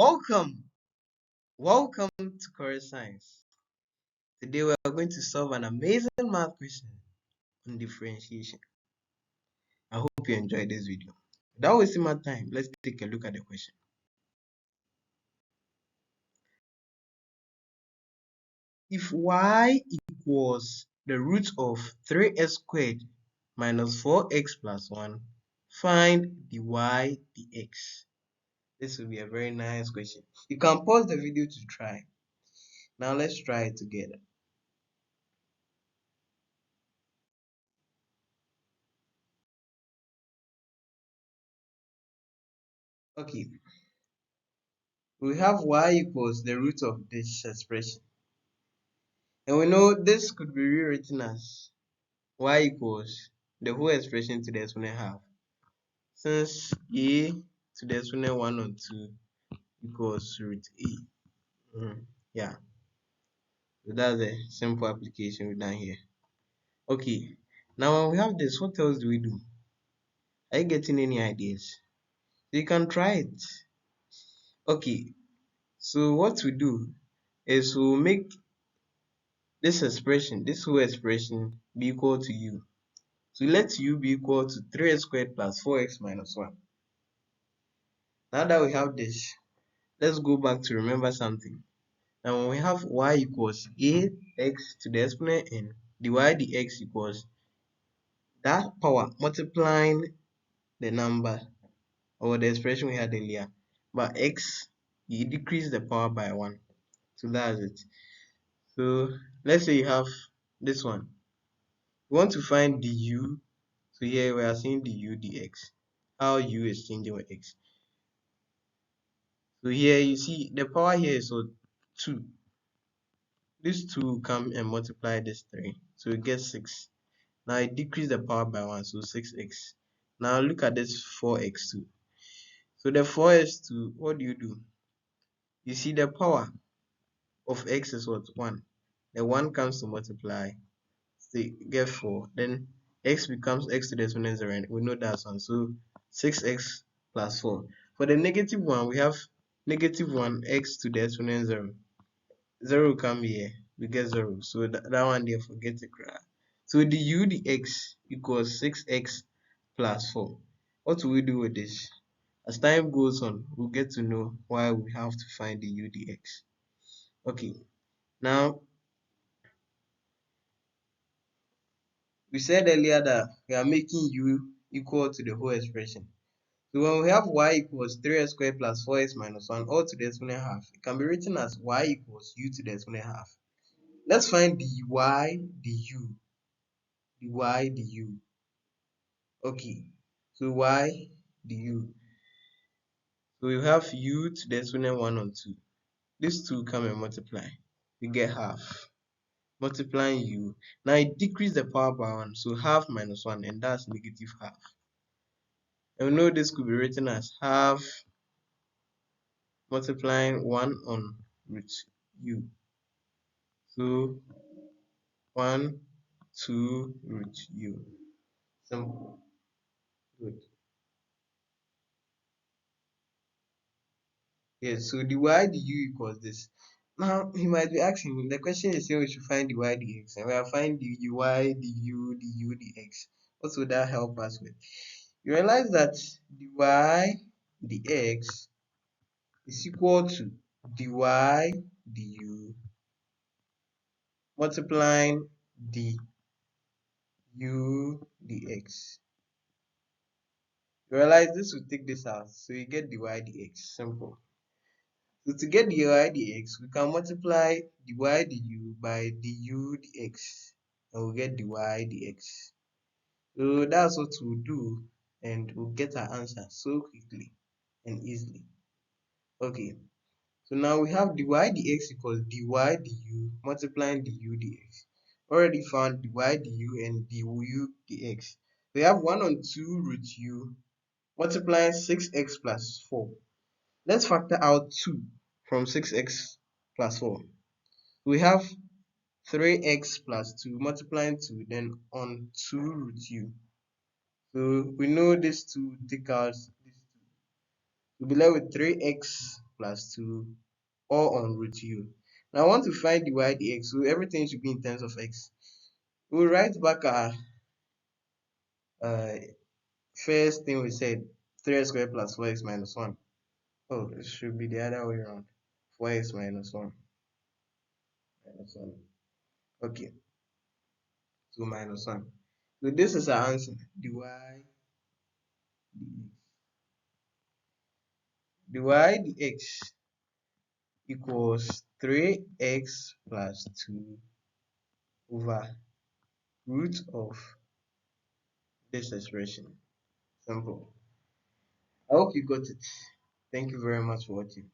Welcome, welcome to Career Science. Today we are going to solve an amazing math question on differentiation. I hope you enjoyed this video. Without wasting my time, let's take a look at the question. If y equals the root of 3x squared minus 4x plus 1, find the y dx. This will be a very nice question. You can pause the video to try. Now let's try it together. Okay, we have y equals the root of this expression. And we know this could be rewritten as y equals the whole expression to the exponent half. Since a to the exponent 1 or 2 equals root a. Yeah, so that's a simple application we've done here. Okay, now when we have this, what else do we do? Are you getting any ideas? You can try it. Okay, so what we do is we'll make this expression, this whole expression, be equal to u. So let u be equal to 3x squared plus 4x minus 1. Now that we have this, let's go back to remember something. Now when we have y equals ax to the exponent n, dy dx equals that power multiplying the number or the expression we had earlier. But x, you decrease the power by 1. So that's it. So let's say you have this one. We want to find du. So here we are seeing du dx. How u is changing with x. So here you see the power here is 2. These 2 come and multiply this 3. So we get 6. Now I decrease the power by 1, so 6x. Now look at this 4x2. So the 4x2, what do? You see the power of x is what? 1. The 1 comes to multiply. So you get 4. Then x becomes x to the exponent 0, and we know that's 1. So 6x plus 4. For the negative one, we have negative 1 x to the exponent 0. 0 come here, we get 0. So that one there, forget it. So the u dx equals 6x plus 4. What will we do with this? As time goes on, we'll get to know why we have to find the u dx. Okay, now we said earlier that we are making u equal to the whole expression. So when we have y equals 3x squared plus 4x minus 1 all to the exponent half, it can be written as y equals u to the exponent half. Let's find dy du. du. Okay, so y du. So we have u to the exponent 1 on 2. These two come and multiply. We get half. Multiplying u. Now it decrease the power by 1. So half minus 1, and that's negative half. And we know this could be written as half multiplying 1 on root u. So 1, 2 root u. Simple. Good. Yes, so dy du equals this. Now you might be asking, the question is saying we should find dy dx, and we are finding dy du dx. What would that help us with? You realize that dy dx is equal to dy du multiplying du dx. You realize this will take this out, so you get dy dx. Simple. So to get dy dx, we can multiply dy du by du dx, and we'll get dy dx. So that's what we'll do, and we'll get our answer so quickly and easily. Okay, so now we have dy dx equals dy du multiplying du dx. Already found dy du and du dx. We have 1 on 2 root u multiplying 6x plus 4. Let's factor out 2 from 6x plus 4. We have 3x plus 2 multiplying 2, then on 2 root u. So we know this 2 take out this 2. We'll be left with 3x plus 2 all on root u. Now I want to find the y dx, so everything should be in terms of x. We'll write back our uh, first thing we said, 3x squared plus 4x minus 1. Oh, it should be the other way around. 4x minus 1. Minus 1. Okay, so minus 1. So this is our answer. The y dx equals 3x plus 2 over root of this expression. Simple. I hope you got it. Thank you very much for watching.